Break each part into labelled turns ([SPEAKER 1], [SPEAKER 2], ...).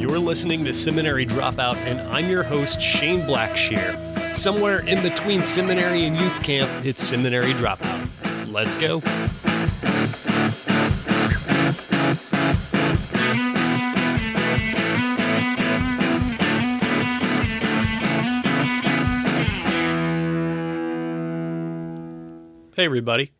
[SPEAKER 1] You're listening to Seminary Dropout, and I'm your host, Shane Blackshear. Somewhere in between seminary and youth camp, it's Seminary Dropout. Let's go. Hey, everybody.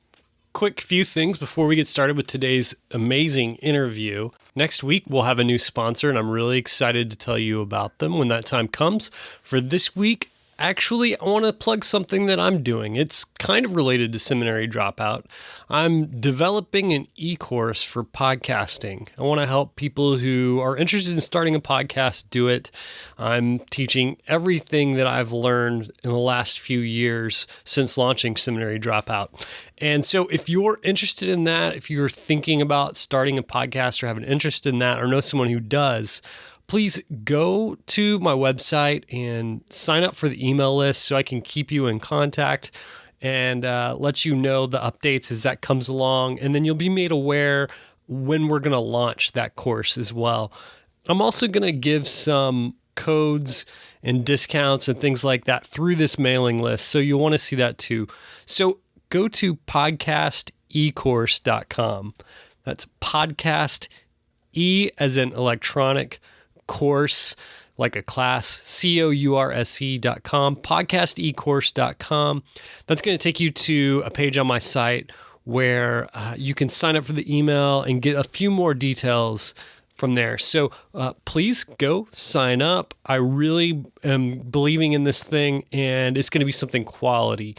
[SPEAKER 1] Quick few things before we get started with today's amazing interview. Next week, we'll have a new sponsor, and I'm really excited to tell you about them when that time comes. For this week, actually, I want to plug something that I'm doing. It's kind of related to Seminary Dropout. I'm developing an e-course for podcasting. I want to help people who are interested in starting a podcast do it. I'm teaching everything that I've learned in the last few years since launching Seminary Dropout. And so if you're interested in that, if you're thinking about starting a podcast or have an interest in that or know someone who does, please go to my website and sign up for the email list so I can keep you in contact and let you know the updates as that comes along. And then you'll be made aware when we're going to launch that course as well. I'm also going to give some codes and discounts and things like that through this mailing list. So you'll want to see that too. So go to podcastecourse.com. That's podcast, E as in electronic, course, like a class, course.com, podcastecourse.com. That's going to take you to a page on my site where you can sign up for the email and get a few more details from there. So please go sign up. I really am believing in this thing, and it's going to be something quality,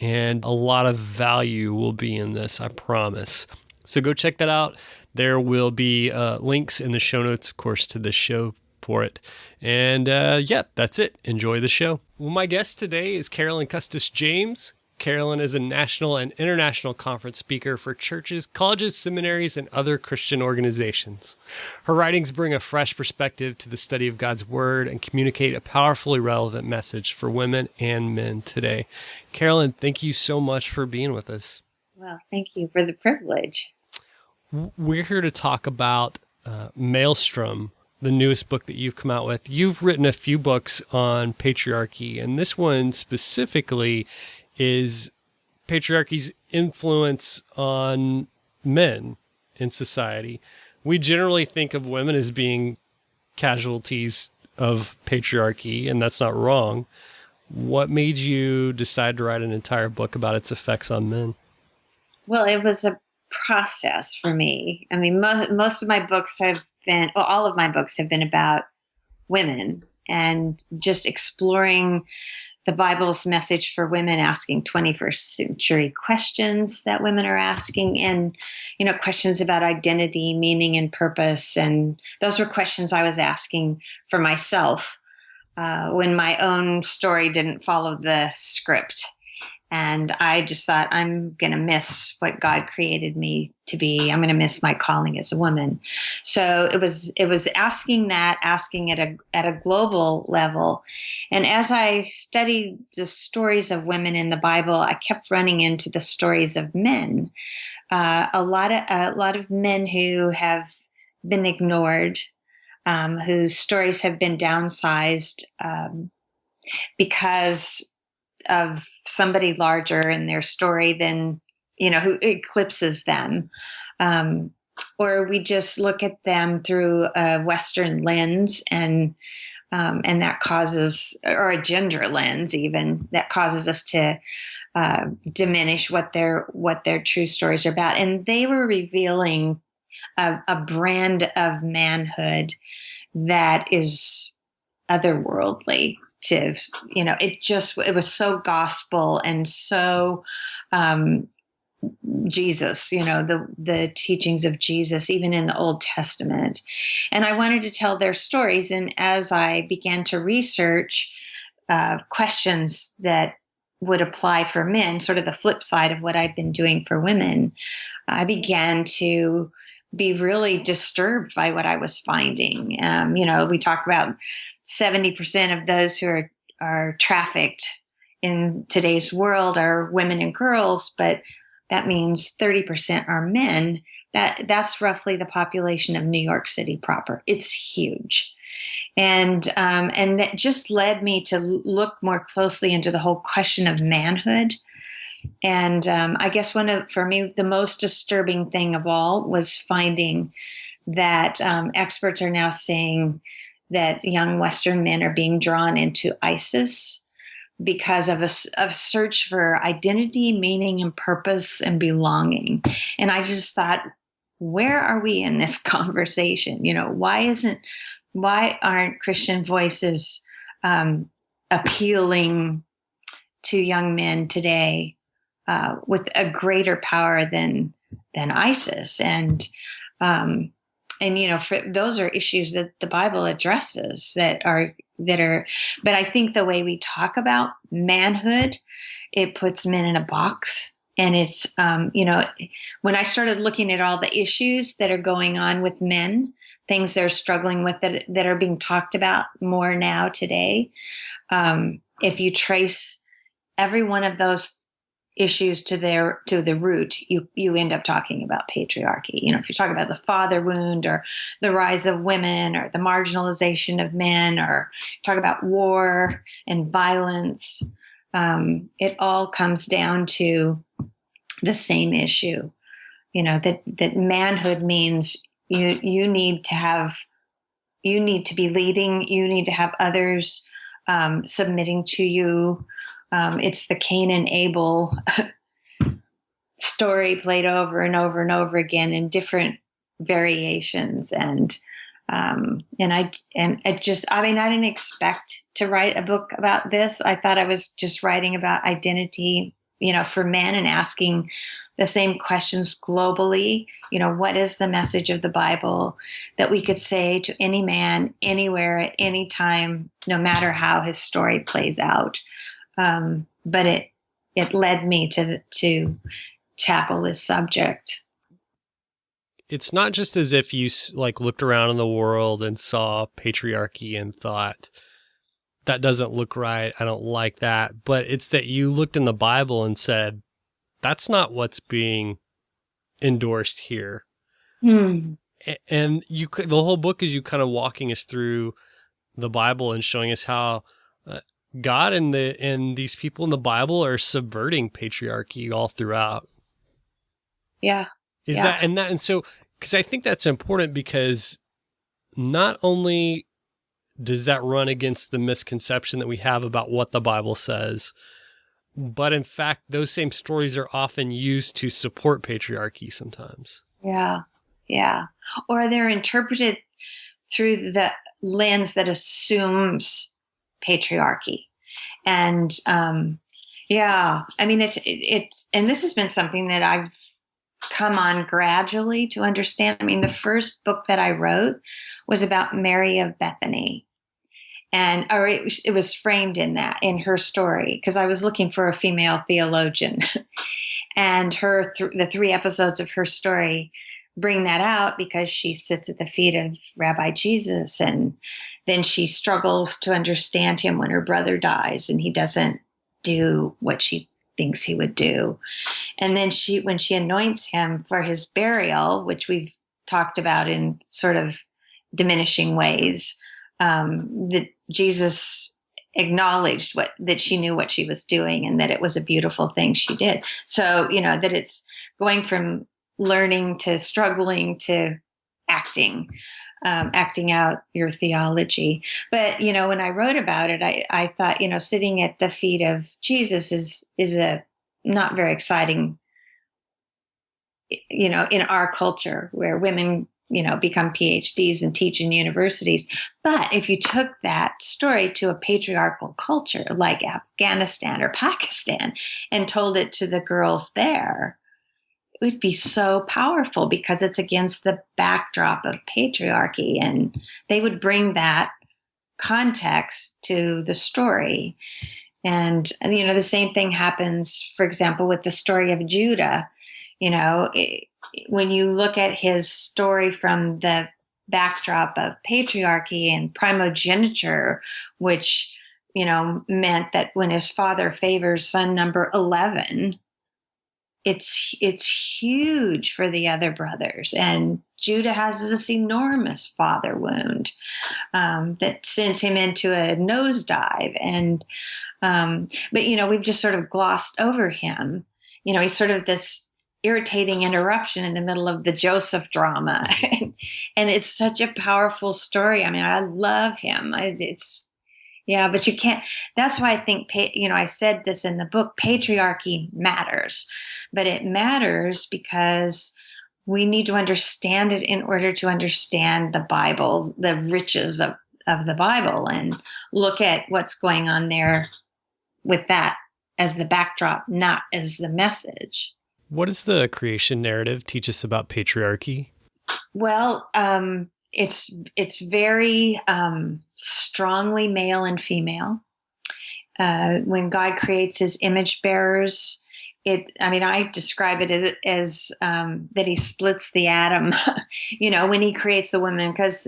[SPEAKER 1] and a lot of value will be in this, I promise. So go check that out. There will be links in the show notes, of course, to the show for it. And yeah, that's it. Enjoy the show. Well, my guest today is Carolyn Custis James. Carolyn is a national and international conference speaker for churches, colleges, seminaries, and other Christian organizations. Her writings bring a fresh perspective to the study of God's Word and communicate a powerfully relevant message for women and men today. Carolyn, thank you so much for being with us.
[SPEAKER 2] Well, thank you for the privilege.
[SPEAKER 1] We're here to talk about Malestrom, the newest book that you've come out with. You've written a few books on patriarchy, and this one specifically is patriarchy's influence on men in society. We generally think of women as being casualties of patriarchy, and that's not wrong. What made you decide to write an entire book about its effects on men?
[SPEAKER 2] Well, it was a process for me. I mean, most of my books all of my books have been about women and just exploring the Bible's message for women, asking 21st century questions that women are asking, and, questions about identity, meaning, and purpose. And those were questions I was asking for myself when my own story didn't follow the script. And I just thought, I'm going to miss what God created me to be. I'm going to miss my calling as a woman. So it was asking it at a global level. And as I studied the stories of women in the Bible, I kept running into the stories of men. A lot of men who have been ignored, whose stories have been downsized because of somebody larger in their story than, who eclipses them. Or we just look at them through a Western lens and that causes, or a gender lens even, that causes us to diminish what their true stories are about. And they were revealing a brand of manhood that is otherworldly. It was so gospel and so Jesus, the teachings of Jesus, even in the Old Testament. And I wanted to tell their stories. And as I began to research questions that would apply for men, sort of the flip side of what I'd been doing for women, I began to be really disturbed by what I was finding. We talk about 70% of those who are trafficked in today's world are women and girls, but that means 30% are men. That's roughly the population of New York City proper. It's huge. And that just led me to look more closely into the whole question of manhood. And I guess for me, the most disturbing thing of all was finding that experts are now saying that young Western men are being drawn into ISIS because of a search for identity, meaning, and purpose and belonging. And I just thought, where are we in this conversation? Why aren't Christian voices appealing to young men today with a greater power than ISIS? And those are issues that the Bible addresses that are. But I think the way we talk about manhood, it puts men in a box. And it's, when I started looking at all the issues that are going on with men, things they're struggling with that are being talked about more now today, if you trace every one of those issues to the root, you end up talking about patriarchy. If you talk about the father wound or the rise of women or the marginalization of men, or talk about war and violence, it all comes down to the same issue. That manhood means you need to be leading, you need to have others submitting to you. It's the Cain and Abel story played over and over and over again in different variations. I didn't expect to write a book about this. I thought I was just writing about identity, for men, and asking the same questions globally. What is the message of the Bible that we could say to any man, anywhere, at any time, no matter how his story plays out? But it led me to tackle this subject.
[SPEAKER 1] It's not just as if you looked around in the world and saw patriarchy and thought, that doesn't look right, I don't like that. But it's that you looked in the Bible and said, that's not what's being endorsed here. And the whole book is you kind of walking us through the Bible and showing us how God and these people in the Bible are subverting patriarchy all throughout.
[SPEAKER 2] Yeah.
[SPEAKER 1] So, because I think that's important, because not only does that run against the misconception that we have about what the Bible says, but in fact, those same stories are often used to support patriarchy sometimes.
[SPEAKER 2] Yeah. Yeah. Or they're interpreted through the lens that assumes patriarchy. And it's and this has been something that I've come on gradually to understand. The first book that I wrote was about Mary of Bethany, it was framed in her story, because I was looking for a female theologian, and the 3 episodes of her story bring that out, because she sits at the feet of Rabbi Jesus, and then she struggles to understand him when her brother dies and he doesn't do what she thinks he would do. And then when she anoints him for his burial, which we've talked about in sort of diminishing ways, that Jesus acknowledged that she knew what she was doing and that it was a beautiful thing she did. So, that it's going from learning to struggling to acting out your theology. But, when I wrote about it, I thought, sitting at the feet of Jesus is a not very exciting, in our culture where women, become PhDs and teach in universities. But if you took that story to a patriarchal culture like Afghanistan or Pakistan and told it to the girls there, it would be so powerful, because it's against the backdrop of patriarchy, and they would bring that context to the story. And, the same thing happens, for example, with the story of Judah. When you look at his story from the backdrop of patriarchy and primogeniture, which, meant that when his father favors son number 11, it's huge for the other brothers. And Judah has this enormous father wound that sends him into a nosedive. And but we've just sort of glossed over him. He's sort of this irritating interruption in the middle of the Joseph drama, and it's such a powerful story. I mean, I love him. It's Yeah, but you can't. That's why I think I said this in the book. Patriarchy matters, but it matters because we need to understand it in order to understand the Bible, the riches of the Bible, and look at what's going on there with that as the backdrop, not as the message.
[SPEAKER 1] What does the creation narrative teach us about patriarchy?
[SPEAKER 2] Well, it's very strongly male and female. When God creates his image bearers, I describe it as that he splits the atom, when he creates the woman, because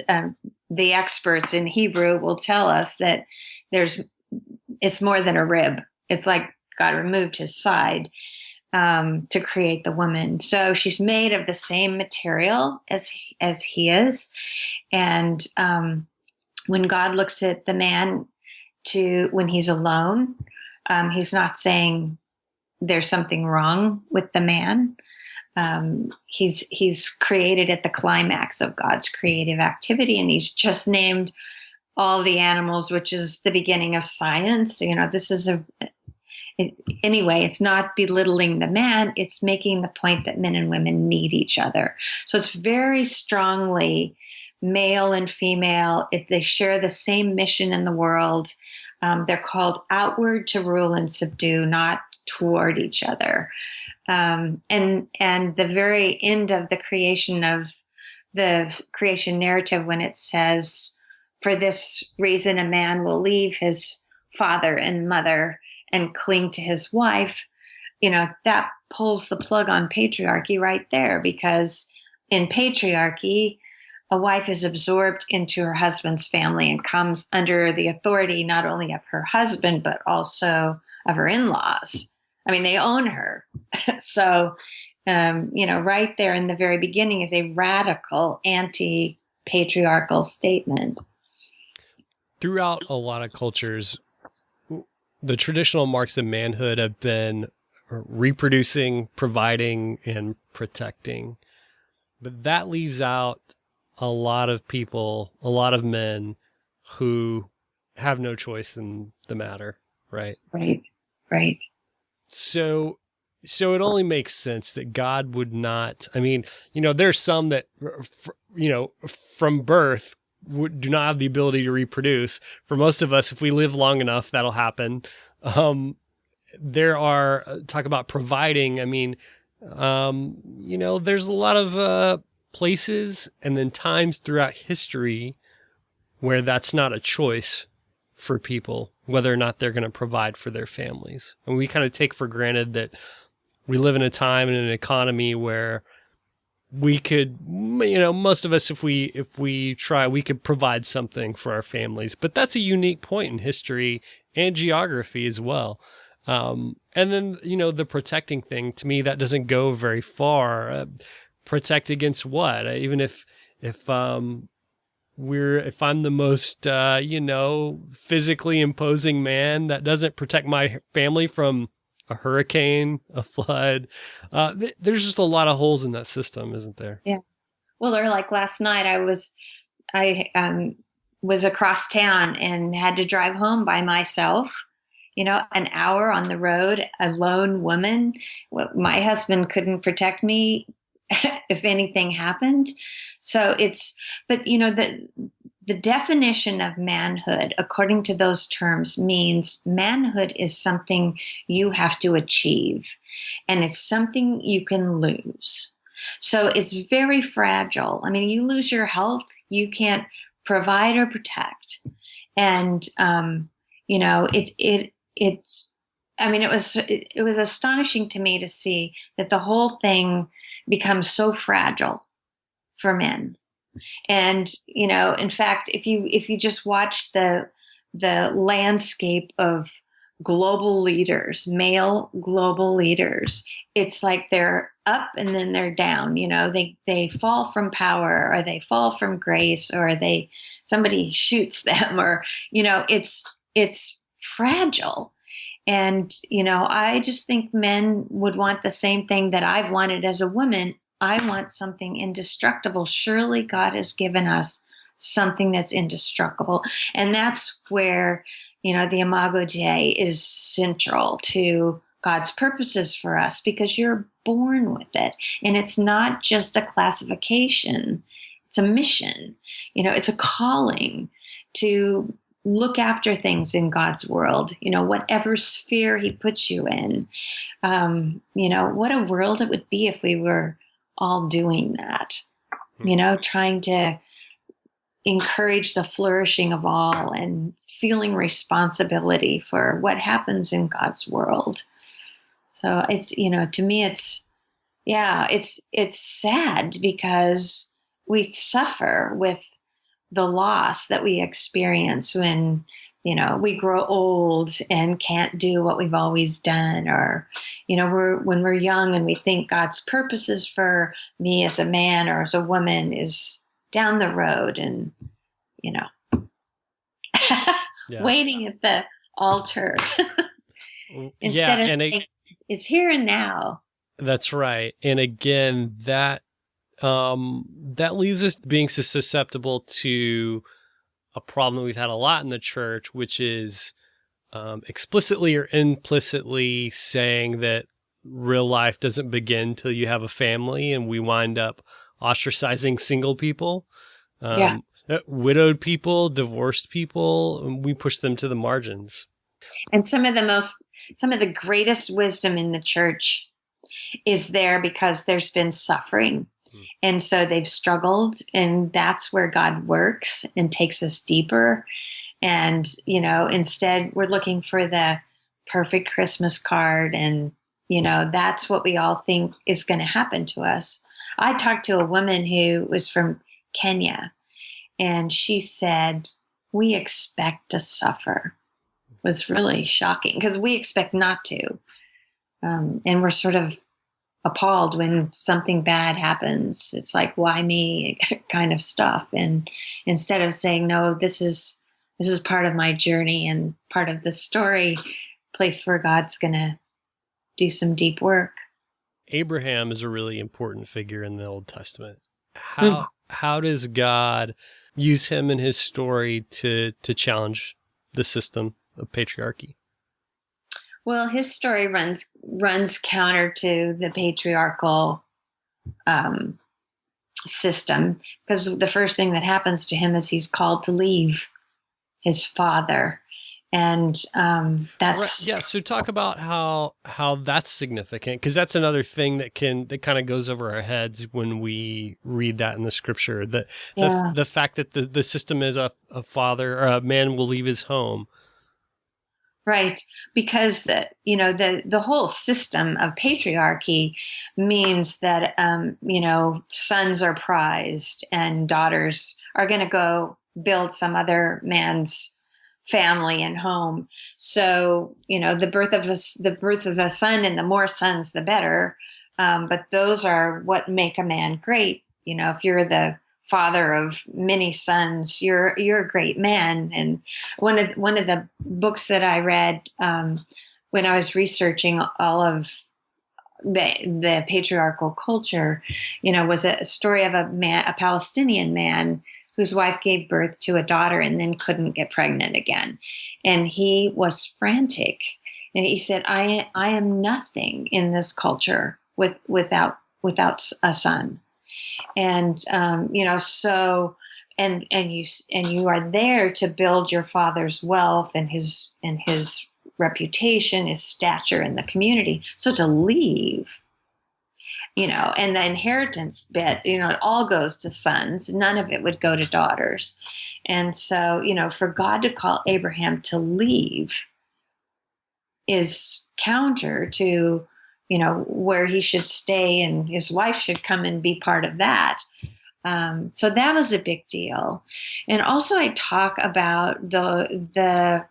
[SPEAKER 2] the experts in Hebrew will tell us that it's more than a rib. It's like God removed his side to create the woman. So she's made of the same material as he is. And when God looks at the man when he's alone, he's not saying there's something wrong with the man. He's created at the climax of God's creative activity, and he's just named all the animals, which is the beginning of science. This is anyway, it's not belittling the man. It's making the point that men and women need each other. So it's very strongly male and female. They share the same mission in the world. They're called outward to rule and subdue, not toward each other. And the very end of the creation narrative, when it says, for this reason, a man will leave his father and mother and cling to his wife, that pulls the plug on patriarchy right there, because in patriarchy, a wife is absorbed into her husband's family and comes under the authority not only of her husband, but also of her in-laws. I mean, they own her. So, right there in the very beginning is a radical anti-patriarchal statement.
[SPEAKER 1] Throughout a lot of cultures, the traditional marks of manhood have been reproducing, providing, and protecting. But that leaves out a lot of people, a lot of men who have no choice in the matter, right?
[SPEAKER 2] Right.
[SPEAKER 1] So it only makes sense that God would not, there's some that, from birth do not have the ability to reproduce. For most of us, if we live long enough, that'll happen. There are, talk about providing. There's a lot of places and then times throughout history where that's not a choice for people, whether or not they're going to provide for their families. And we kind of take for granted that we live in a time and an economy where we could, most of us, if we try, we could provide something for our families. But that's a unique point in history and geography as well. And then, the protecting thing, to me, that doesn't go very far. Protect against what? Even if I'm the most, physically imposing man, that doesn't protect my family from a hurricane, a flood. There's just a lot of holes in that system, isn't there?
[SPEAKER 2] Yeah. Well, or like last night, I was across town and had to drive home by myself, an hour on the road, a lone woman. My husband couldn't protect me if anything happened. So but the definition of manhood, according to those terms, means manhood is something you have to achieve, and it's something you can lose. So it's very fragile. You lose your health, you can't provide or protect. And, it was astonishing to me to see that the whole thing becomes so fragile for men. And, in fact, if you just watch the landscape of global leaders, male global leaders, it's like they're up and then they're down. They fall from power, or they fall from grace, or somebody shoots them, or it's fragile. And I just think men would want the same thing that I've wanted as a woman. I want something indestructible. Surely God has given us something that's indestructible, and that's where the Imago Dei is central to God's purposes for us, because you're born with it. And it's not just a classification, it's a mission. It's a calling to look after things in God's world, whatever sphere he puts you in. What a world it would be if we were all doing that, trying to encourage the flourishing of all and feeling responsibility for what happens in God's world. So it's, to me, it's sad because we suffer with the loss that we experience when, we grow old and can't do what we've always done, or, when we're young and we think God's purposes for me as a man or as a woman is down the road, and, waiting at the altar instead of saying it's here and now.
[SPEAKER 1] That's right. And again, that leaves us being susceptible to a problem that we've had a lot in the church, which is explicitly or implicitly saying that real life doesn't begin till you have a family, and we wind up ostracizing single people, widowed people, divorced people, and we push them to the margins.
[SPEAKER 2] And some of the greatest wisdom in the church is there because there's been suffering. And so they've struggled, and that's where God works and takes us deeper. And, instead we're looking for the perfect Christmas card, and, that's what we all think is going to happen to us. I talked to a woman who was from Kenya, and she said, we expect to suffer. It was really shocking because we expect not to. And we're sort of appalled when something bad happens. It's like, why me kind of stuff. And instead of saying, no, this is part of my journey and part of the story, place where God's going to do some deep work.
[SPEAKER 1] Abraham is a really important figure in the Old Testament. How does God use him in his story to challenge the system of patriarchy?
[SPEAKER 2] Well, his story runs counter to the patriarchal system, because the first thing that happens to him is he's called to leave his father, and that's
[SPEAKER 1] right. Yeah. So talk about how that's significant, because that's another thing that kind of goes over our heads when we read that in the scripture. The fact that the system is a father or a man will leave his home.
[SPEAKER 2] Right, because the whole system of patriarchy means that sons are prized and daughters are going to go build some other man's family and home. So the birth of a son, and the more sons the better. But those are what make a man great. If you're the father of many sons, you're a great man. And one of the books that I read when I was researching all of the patriarchal culture, was a story of a Palestinian man whose wife gave birth to a daughter and then couldn't get pregnant again, and he was frantic. And he said, "I am nothing in this culture without a son." And so and you are there to build your father's wealth and his reputation, his stature in the community. So to leave, and the inheritance bit, it all goes to sons. None of it would go to daughters. And so, for God to call Abraham to leave is counter to where he should stay, and his wife should come and be part of that. So that was a big deal. And also I talk about the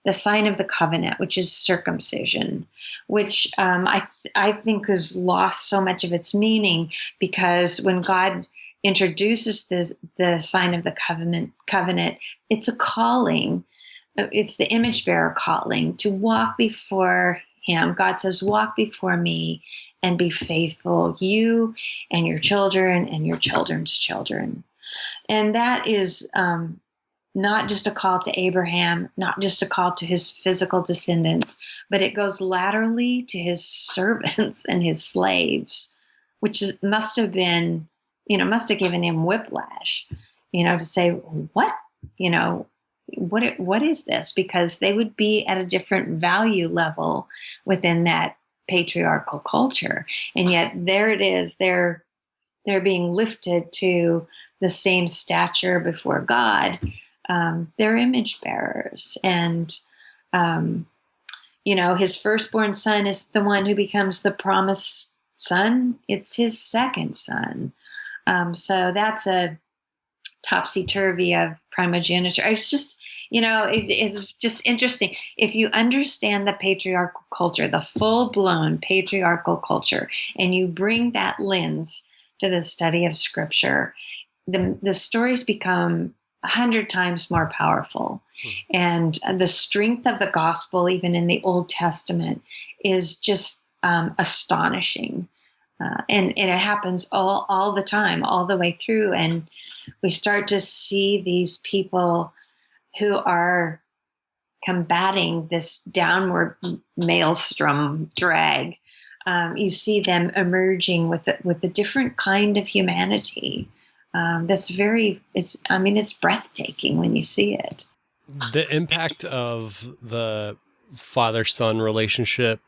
[SPEAKER 2] the sign of the covenant, which is circumcision, which I think has lost so much of its meaning, because when God introduces the sign of the covenant, it's a calling. It's the image bearer calling to walk before him. God says, walk before me and be faithful, you and your children and your children's children. And that is not just a call to Abraham, not just a call to his physical descendants, but it goes laterally to his servants and his slaves, which must have given him whiplash, to say, what, what is this? Because they would be at a different value level within that patriarchal culture. And yet there it is, they're being lifted to the same stature before God. They're image bearers. And, his firstborn son is the one who becomes the promised son. It's his second son. So that's a topsy-turvy of primogeniture. It's just, it's just interesting. If you understand the patriarchal culture, the full-blown patriarchal culture, and you bring that lens to the study of Scripture, the stories become 100 times more powerful. And the strength of the gospel, even in the Old Testament, is just astonishing. And it happens all the time, all the way through. And we start to see these people who are combating this downward maelstrom drag. You see them emerging with a different kind of humanity. It's breathtaking when you see it.
[SPEAKER 1] The impact of the father-son relationship,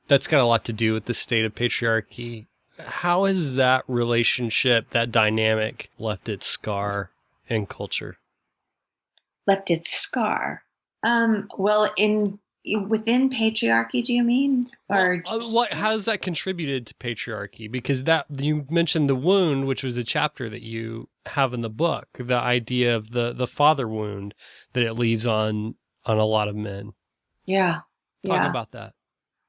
[SPEAKER 1] that's got a lot to do with the state of patriarchy. How has that relationship, that dynamic, left its scar in culture?
[SPEAKER 2] Left its scar? Within patriarchy, do you mean? Or
[SPEAKER 1] how has that contributed to patriarchy? Because that you mentioned the wound, which was a chapter that you have in the book, the idea of the father wound that it leaves on a lot of men.
[SPEAKER 2] Yeah.
[SPEAKER 1] Talk about that.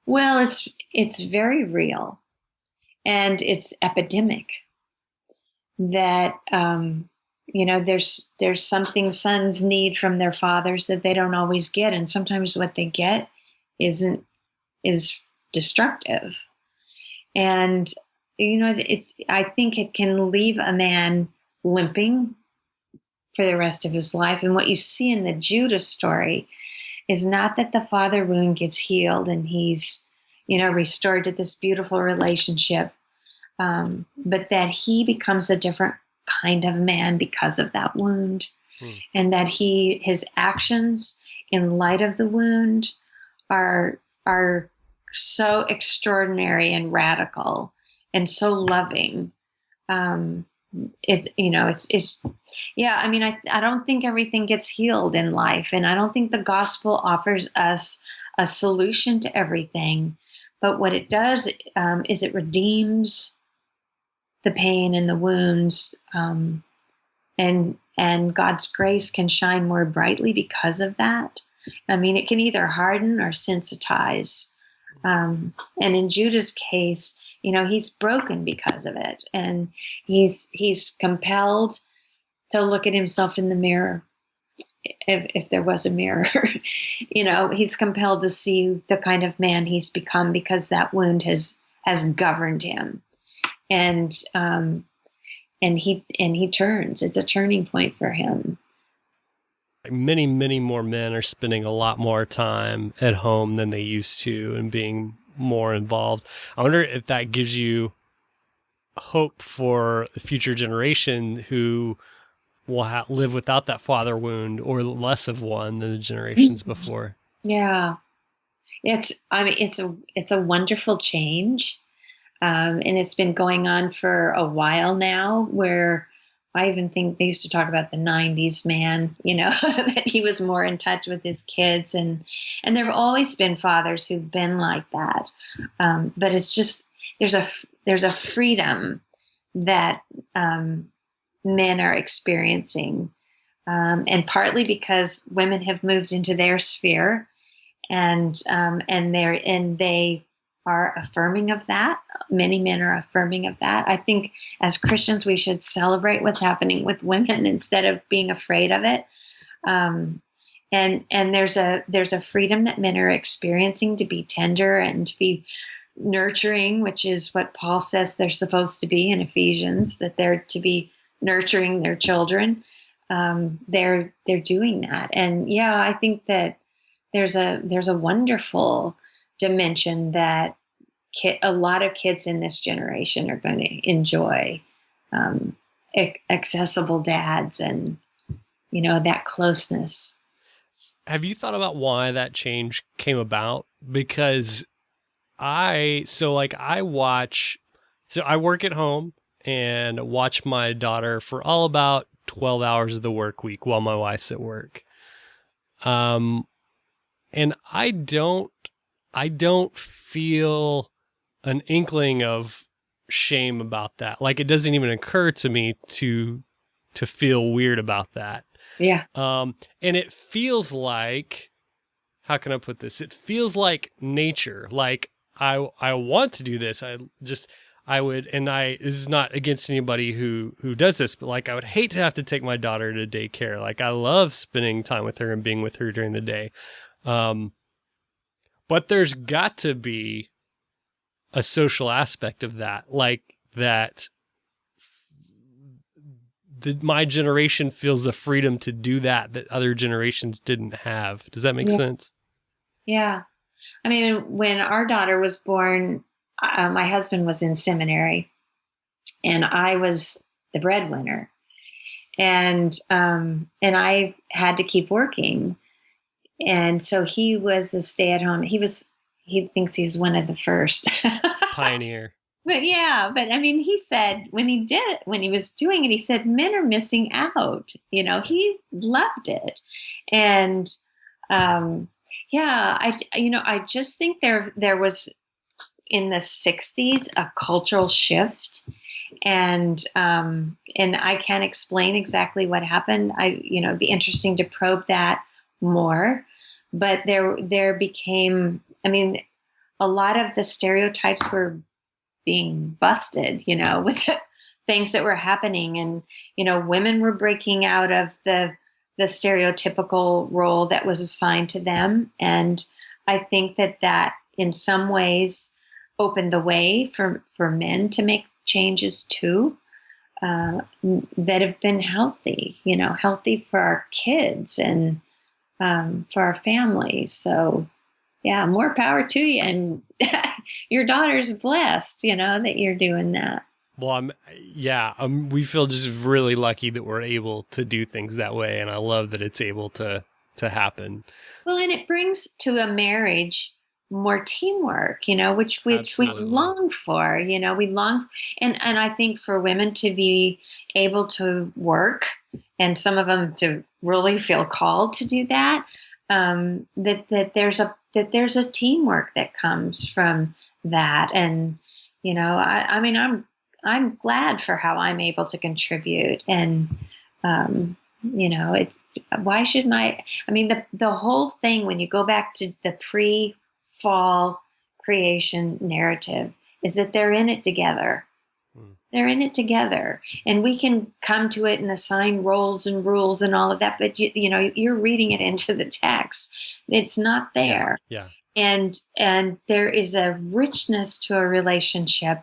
[SPEAKER 2] Well, it's very real, and it's epidemic. That there's something sons need from their fathers that they don't always get, and sometimes what they get is destructive. And I think it can leave a man limping for the rest of his life. And what you see in the Judah story is not that the father wound gets healed and he's restored to this beautiful relationship, but that he becomes a different kind of man because of that wound. And that his actions in light of the wound are so extraordinary and radical and so loving. I don't think everything gets healed in life, and I don't think the gospel offers us a solution to everything. But what it does is it redeems the pain and the wounds, and God's grace can shine more brightly because of that. It can either harden or sensitize. And in Judah's case, he's broken because of it, and he's compelled to look at himself in the mirror, if there was a mirror. He's compelled to see the kind of man he's become because that wound has governed him. And he turns. It's a turning point for him.
[SPEAKER 1] Many, many more men are spending a lot more time at home than they used to and being more involved. I wonder if that gives you hope for the future generation who will live without that father wound, or less of one than the generations before.
[SPEAKER 2] Yeah. It's a wonderful change. And it's been going on for a while now, where I even think they used to talk about the 90s man, that he was more in touch with his kids. And there have always been fathers who've been like that. But it's just, there's a freedom that men are experiencing and partly because women have moved into their sphere, and they are affirming of that. Many men are affirming of that. I think as Christians, we should celebrate what's happening with women instead of being afraid of it. And there's a freedom that men are experiencing to be tender and to be nurturing, which is what Paul says they're supposed to be in Ephesians, that they're to be nurturing their children. They're doing that, and yeah, I think that there's a wonderful dimension that a lot of kids in this generation are going to enjoy, accessible dads and that closeness.
[SPEAKER 1] Have you thought about why that change came about? Because I work at home and watch my daughter for all about 12 hours of the work week while my wife's at work. And I don't feel an inkling of shame about that. Like, it doesn't even occur to me to feel weird about that.
[SPEAKER 2] Yeah.
[SPEAKER 1] And it feels like, how can I put this? It feels like nature. Like I want to do this. This is not against anybody who does this, but like, I would hate to have to take my daughter to daycare. Like, I love spending time with her and being with her during the day. But there's got to be a social aspect of that, like that my generation feels the freedom to do that other generations didn't have. Does that make sense?
[SPEAKER 2] Yeah. I mean, when our daughter was born, my husband was in seminary and I was the breadwinner, and I had to keep working. And so he was a stay-at-home. He thinks he's one of the first.
[SPEAKER 1] Pioneer.
[SPEAKER 2] But I mean, he said when he was doing it, he said men are missing out. He loved it. And I just think there was in the 60s a cultural shift. And I can't explain exactly what happened. It'd be interesting to probe that more. But there became, I mean, a lot of the stereotypes were being busted, with the things that were happening. And, women were breaking out of the stereotypical role that was assigned to them. And I think that in some ways opened the way for men to make changes too, that have been healthy, healthy for our kids and for our families. So yeah, more power to you. And your daughter's blessed, that you're doing that.
[SPEAKER 1] Well, we feel just really lucky that we're able to do things that way. And I love that it's able to happen.
[SPEAKER 2] Well, and it brings to a marriage more teamwork, which we long for, we long. And I think for women to be able to work, and some of them to really feel called to do that, that there's a teamwork that comes from that. And, I mean, I'm glad for how I'm able to contribute. And, it's, why should the whole thing, when you go back to the pre-fall creation narrative, is that they're in it together. They're in it together, and we can come to it and assign roles and rules and all of that. But you're reading it into the text; it's not there.
[SPEAKER 1] Yeah.
[SPEAKER 2] And there is a richness to a relationship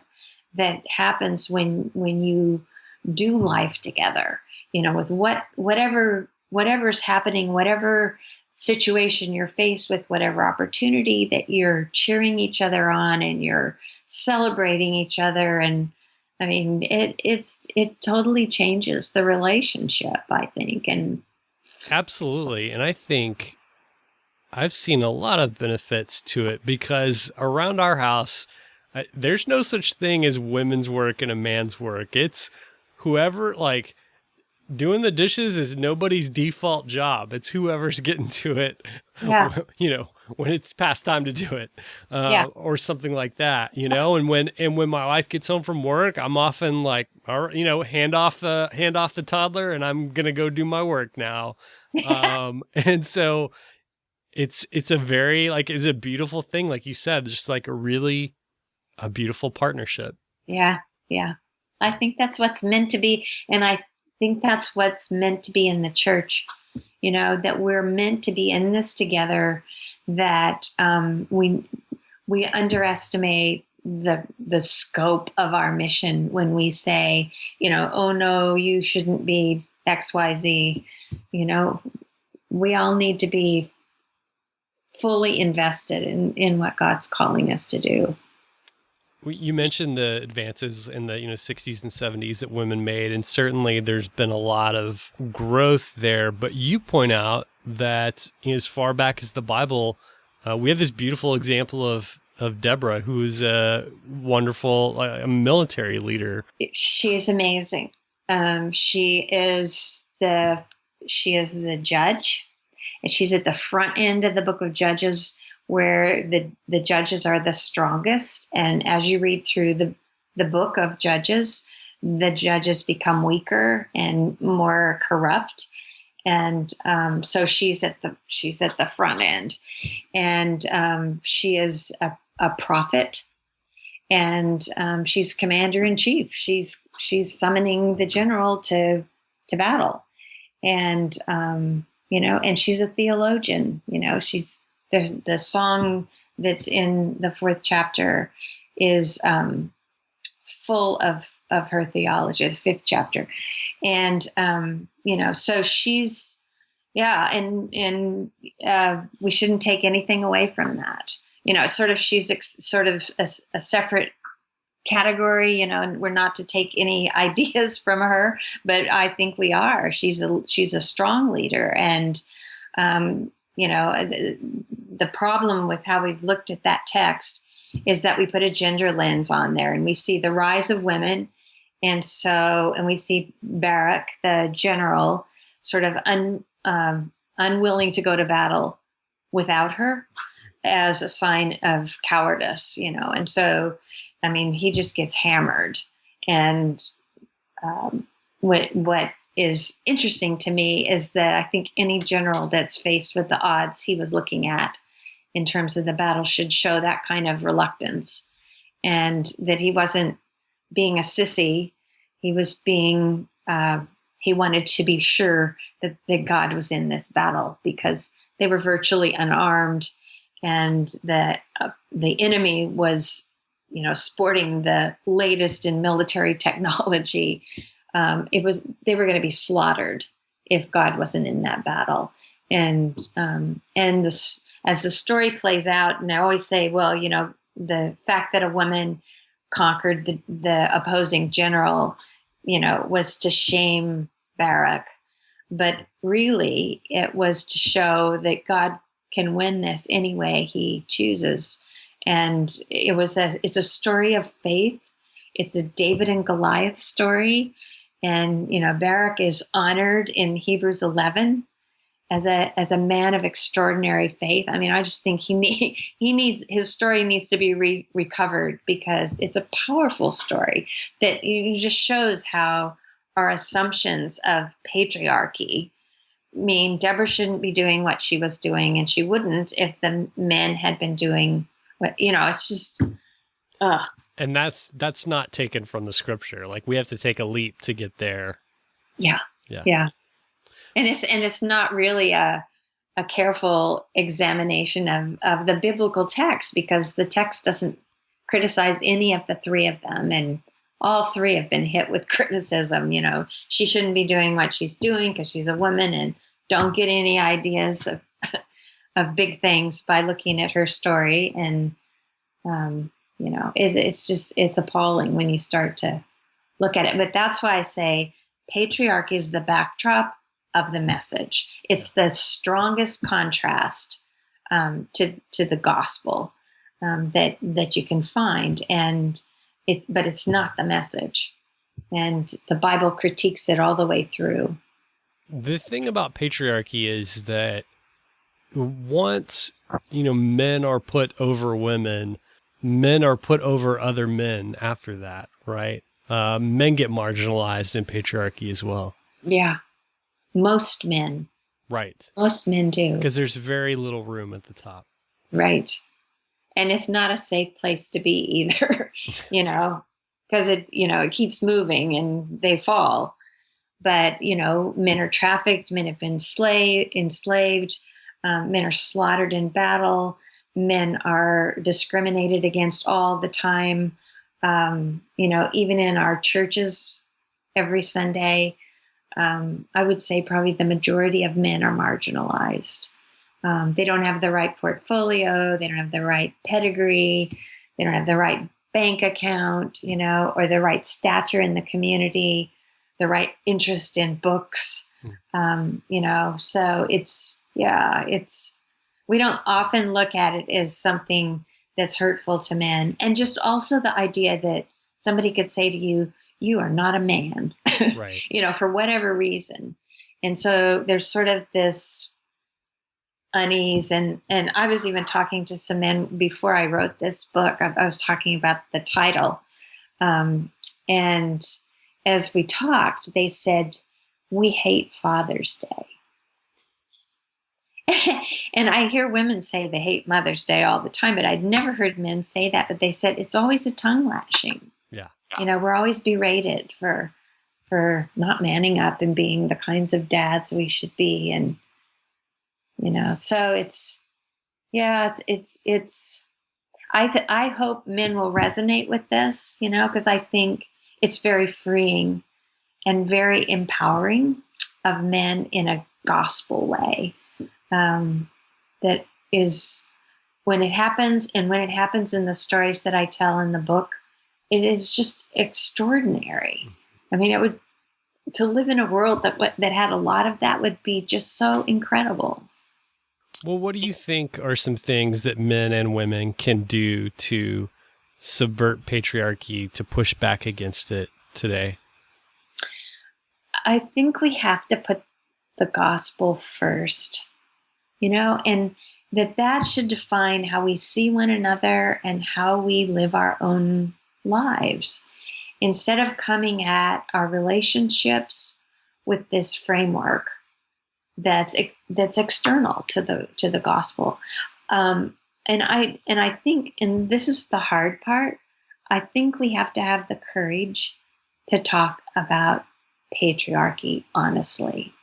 [SPEAKER 2] that happens when you do life together. With whatever's happening, whatever situation you're faced with, whatever opportunity, that you're cheering each other on and you're celebrating each other. And I mean, it totally changes the relationship, I think. And
[SPEAKER 1] absolutely. And I think I've seen a lot of benefits to it, because around our house, there's no such thing as women's work and a man's work. It's whoever, like, doing the dishes is nobody's default job. It's whoever's getting to it,
[SPEAKER 2] Yeah.
[SPEAKER 1] when it's past time to do it,
[SPEAKER 2] Yeah.
[SPEAKER 1] or something like that, And when my wife gets home from work, I'm often like, all right, hand off the toddler, and I'm gonna go do my work now. And so it's a very it's a beautiful thing, like you said, just like a beautiful partnership.
[SPEAKER 2] Yeah. Yeah. I think that's what's meant to be. And I think that's what's meant to be in the church, that we're meant to be in this together, that we underestimate the scope of our mission when we say, oh no, you shouldn't be XYZ. We all need to be fully invested in what God's calling us to do.
[SPEAKER 1] You mentioned the advances in the 60s and 70s that women made, and certainly there's been a lot of growth there. But you point out that as far back as the Bible, we have this beautiful example of Deborah, who is a wonderful military leader.
[SPEAKER 2] She is amazing. She is the judge, and she's at the front end of the book of Judges, where the judges are the strongest. And as you read through the book of Judges, the judges become weaker and more corrupt. And so she's at the front end, and she is a prophet, and she's commander in chief. She's summoning the general to battle, and and she's a theologian. She's the song that's in the 4th chapter is full of her theology, the 5th chapter. And, so she's, and we shouldn't take anything away from that. She's sort of a separate category, and we're not to take any ideas from her, but I think we are. She's a strong leader. And, the problem with how we've looked at that text is that we put a gender lens on there, and we see the rise of women. And we see Barak, the general, sort of unwilling to go to battle without her as a sign of cowardice, And so, he just gets hammered. And what is interesting to me is that I think any general that's faced with the odds he was looking at in terms of the battle should show that kind of reluctance, and that he wasn't being a sissy. He was being, he wanted to be sure that God was in this battle, because they were virtually unarmed, and that the enemy was, sporting the latest in military technology. They were going to be slaughtered if God wasn't in that battle. And as the story plays out, and I always say, well, the fact that a woman conquered the opposing general, was to shame Barak, but really it was to show that God can win this any way he chooses. And it's a story of faith. It's a David and Goliath story. And, Barak is honored in Hebrews 11 as a man of extraordinary faith. I just think his story needs to be recovered, because it's a powerful story that just shows how our assumptions of patriarchy mean Deborah shouldn't be doing what she was doing, and she wouldn't if the men had been doing what, it's just,
[SPEAKER 1] And that's not taken from the scripture. Like, we have to take a leap to get there.
[SPEAKER 2] Yeah. And it's not really a careful examination of the biblical text, because the text doesn't criticize any of the three of them, and all three have been hit with criticism. She shouldn't be doing what she's doing because she's a woman, and don't get any ideas of big things by looking at her story. And it's appalling when you start to look at it. But that's why I say patriarchy is the backdrop of the message. It's the strongest contrast to the gospel that you can find, but it's not the message. And the Bible critiques it all the way through.
[SPEAKER 1] The thing about patriarchy is that once, men are put over women, men are put over other men after that, right? Men get marginalized in patriarchy as well.
[SPEAKER 2] Yeah. Most men.
[SPEAKER 1] Right.
[SPEAKER 2] Most men do.
[SPEAKER 1] Because there's very little room at the top.
[SPEAKER 2] Right. And it's not a safe place to be either, because it keeps moving and they fall. But, men are trafficked, men have been enslaved, men are slaughtered in battle, men are discriminated against all the time. Even in our churches every Sunday, I would say probably the majority of men are marginalized. They don't have the right portfolio. They don't have the right pedigree. They don't have the right bank account, or the right stature in the community, the right interest in books. So we don't often look at it as something that's hurtful to men. And just also the idea that somebody could say to you, you are not a man,
[SPEAKER 1] right.
[SPEAKER 2] For whatever reason. And so there's sort of this unease. And I was even talking to some men before I wrote this book. I was talking about the title. And as we talked, they said, we hate Father's Day. And I hear women say they hate Mother's Day all the time, but I'd never heard men say that. But they said it's always a tongue lashing.
[SPEAKER 1] Yeah.
[SPEAKER 2] We're always berated for not manning up and being the kinds of dads we should be. And, so I hope men will resonate with this, because I think it's very freeing and very empowering of men in a gospel way. That is when it happens, and when it happens in the stories that I tell in the book, it is just extraordinary. I mean, to live in a world that had a lot of that would be just so incredible.
[SPEAKER 1] Well, what do you think are some things that men and women can do to subvert patriarchy, to push back against it today?
[SPEAKER 2] I think we have to put the gospel first, and that should define how we see one another and how we live our own lives. Instead of coming at our relationships with this framework that's external to the gospel, and I think, and this is the hard part, I think we have to have the courage to talk about patriarchy honestly.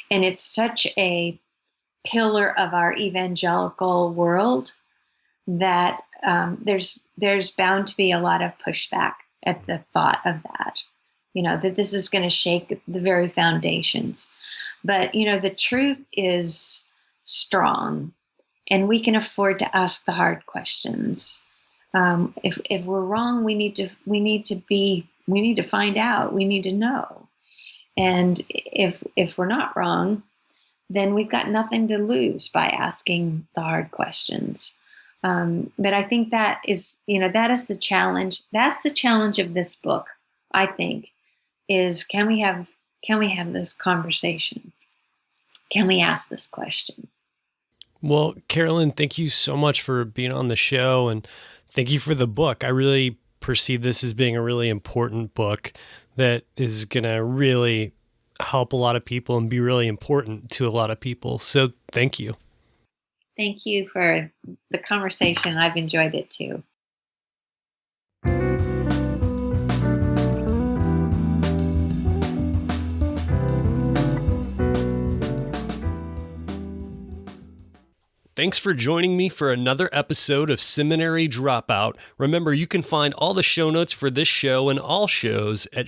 [SPEAKER 2] And it's such a pillar of our evangelical world that there's bound to be a lot of pushback at the thought of that, that this is going to shake the very foundations. But, the truth is strong, and we can afford to ask the hard questions. If we're wrong, we need to find out, we need to know. And if we're not wrong, then we've got nothing to lose by asking the hard questions. But I think that is the challenge. That's the challenge of this book, I think, is can we have this conversation? Can we ask this question?
[SPEAKER 1] Well, Carolyn, thank you so much for being on the show, and thank you for the book. I really perceive this as being a really important book that is going to really help a lot of people and be really important to a lot of people. So thank you.
[SPEAKER 2] Thank you for the conversation. I've enjoyed it too.
[SPEAKER 1] Thanks for joining me for another episode of Seminary Dropout. Remember, you can find all the show notes for this show and all shows at